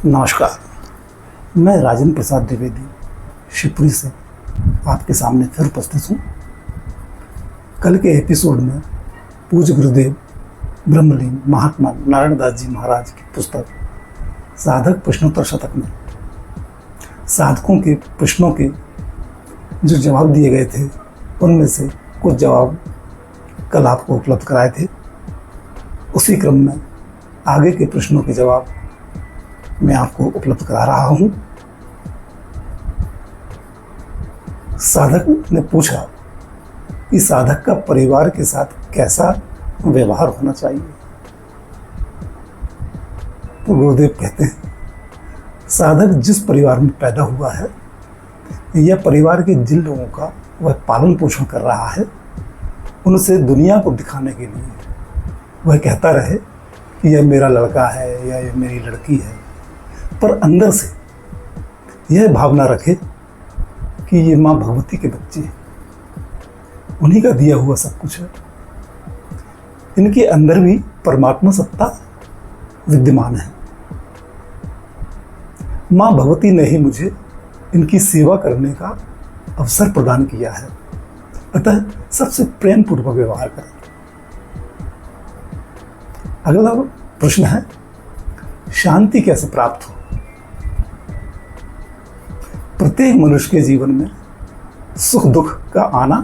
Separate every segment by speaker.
Speaker 1: नमस्कार, मैं राजेंद्र प्रसाद द्विवेदी शिवपुरी से आपके सामने फिर उपस्थित हूँ। कल के एपिसोड में पूज्य गुरुदेव ब्रह्मलीन महात्मा नारायण दास जी महाराज की पुस्तक साधक प्रश्नोत्तर शतक में साधकों के प्रश्नों के जो जवाब दिए गए थे उनमें से कुछ जवाब कल आपको उपलब्ध कराए थे। उसी क्रम में आगे के प्रश्नों के जवाब मैं आपको उपलब्ध करा रहा हूं। साधक ने पूछा कि साधक का परिवार के साथ कैसा व्यवहार होना चाहिए। तो गुरुदेव कहते हैं, साधक जिस परिवार में पैदा हुआ है या परिवार के जिन लोगों का वह पालन पोषण कर रहा है, उनसे दुनिया को दिखाने के लिए वह कहता रहे कि यह मेरा लड़का है या यह मेरी लड़की है, पर अंदर से यह भावना रखे कि ये माँ भगवती के बच्चे हैं, उन्हीं का दिया हुआ सब कुछ है। इनके अंदर भी परमात्मा सत्ता विद्यमान है। माँ भगवती ने ही मुझे इनकी सेवा करने का अवसर प्रदान किया है, अतः सबसे प्रेम पूर्वक व्यवहार करें। अगला प्रश्न है, शांति कैसे प्राप्त हो। प्रत्येक मनुष्य के जीवन में सुख दुख का आना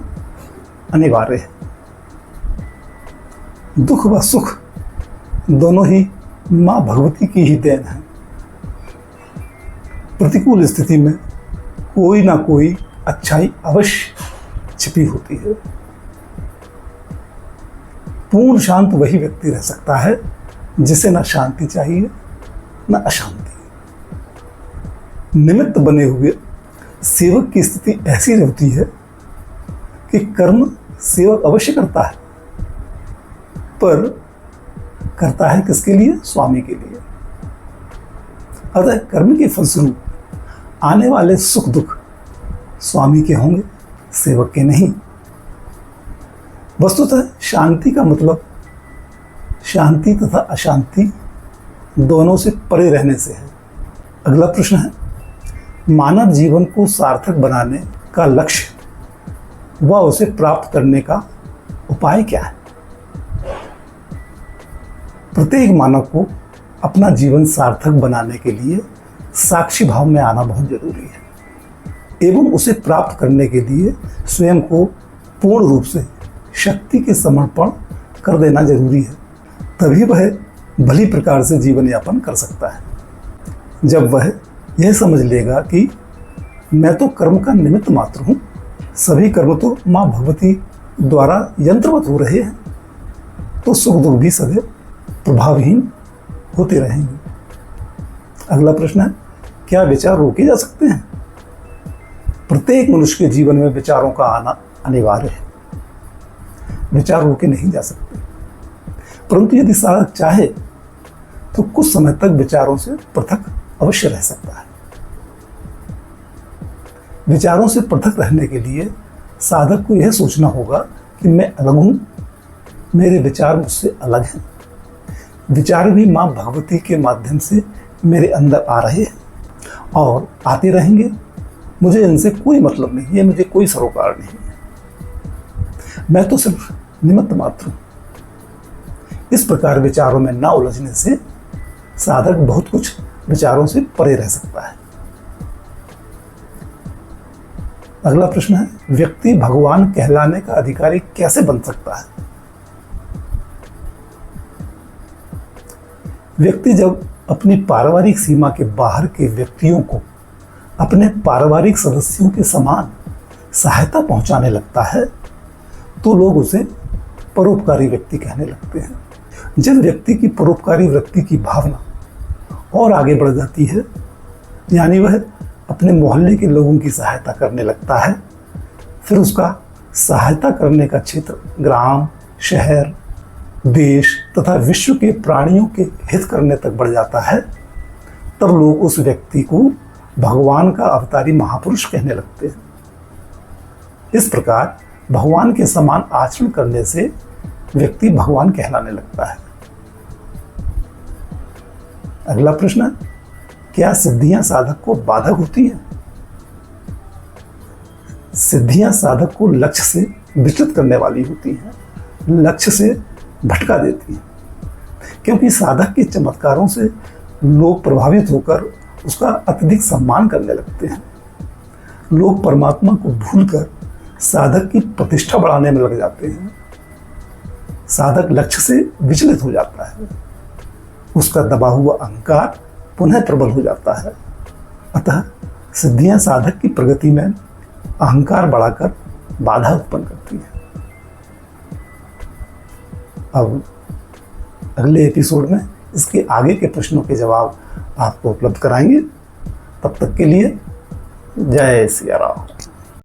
Speaker 1: अनिवार्य है। दुख व सुख दोनों ही माँ भगवती की ही देन है। प्रतिकूल स्थिति में कोई ना कोई अच्छाई अवश्य छिपी होती है। पूर्ण शांत वही व्यक्ति रह सकता है जिसे न शांति चाहिए न अशांति। निमित्त बने हुए सेवक की स्थिति ऐसी रहती है कि कर्म सेवक अवश्य करता है, पर करता है किसके लिए? स्वामी के लिए। अतः कर्म के फलस्वरूप आने वाले सुख दुख स्वामी के होंगे, सेवक के नहीं। वस्तुतः शांति का मतलब शांति तथा अशांति दोनों से परे रहने से है। अगला प्रश्न है, मानव जीवन को सार्थक बनाने का लक्ष्य व उसे प्राप्त करने का उपाय क्या है। प्रत्येक मानव को अपना जीवन सार्थक बनाने के लिए साक्षी भाव में आना बहुत जरूरी है एवं उसे प्राप्त करने के लिए स्वयं को पूर्ण रूप से शक्ति के समर्पण कर देना जरूरी है। तभी वह भली प्रकार से जीवन यापन कर सकता है। जब वह यह समझ लेगा कि मैं तो कर्म का निमित्त मात्र हूँ, सभी कर्म तो माँ भगवती द्वारा यंत्रवत हो रहे हैं, तो सुख दुख भी सदैव प्रभावहीन होते रहेंगे। अगला प्रश्न है, क्या विचार रोके जा सकते हैं। प्रत्येक मनुष्य के जीवन में विचारों का आना अनिवार्य है। विचार रोके नहीं जा सकते, परंतु यदि साधक चाहे तो कुछ समय तक विचारों से पृथक अवश्य रह सकता है। विचारों से पृथक रहने के लिए साधक को यह सोचना होगा कि मैं अलग हूं, मेरे विचार मुझसे अलग हैं। विचार भी मां भगवती के माध्यम से मेरे अंदर आ रहे हैं और आते रहेंगे। मुझे इनसे कोई मतलब नहीं है, मुझे कोई सरोकार नहीं है, मैं तो सिर्फ निमित्त मात्र हूं। इस प्रकार विचारों में ना उलझने से साधक बहुत कुछ विचारों से परे रह सकता है। अगला प्रश्न है, व्यक्ति भगवान कहलाने का अधिकारी कैसे बन सकता है। व्यक्ति जब अपनी पारिवारिक सीमा के बाहर के व्यक्तियों को अपने पारिवारिक सदस्यों के समान सहायता पहुंचाने लगता है तो लोग उसे परोपकारी व्यक्ति कहने लगते हैं। जब व्यक्ति की परोपकारी वृत्ति की भावना और आगे बढ़ जाती है, यानी वह अपने मोहल्ले के लोगों की सहायता करने लगता है, फिर उसका सहायता करने का क्षेत्र ग्राम, शहर, देश तथा विश्व के प्राणियों के हित करने तक बढ़ जाता है, तब लोग उस व्यक्ति को भगवान का अवतारी महापुरुष कहने लगते हैं। इस प्रकार भगवान के समान आचरण करने से व्यक्ति भगवान कहलाने लगता है। अगला प्रश्न, क्या सिद्धियां साधक को बाधक होती हैं? सिद्धियां साधक को लक्ष्य से विचलित करने वाली होती हैं, लक्ष्य से भटका देती हैं, क्योंकि साधक के चमत्कारों से लोग प्रभावित होकर उसका अत्यधिक सम्मान करने लगते हैं। लोग परमात्मा को भूलकर साधक की प्रतिष्ठा बढ़ाने में लग जाते हैं। साधक लक्ष्य से विचलित हो जाता है, उसका दबा हुआ अहंकार पुनः प्रबल हो जाता है। अतः सिद्धियां साधक की प्रगति में अहंकार बढ़ाकर बाधा उत्पन्न करती है। अब अगले एपिसोड में इसके आगे के प्रश्नों के जवाब आपको उपलब्ध कराएंगे। तब तक के लिए जय सिया राम।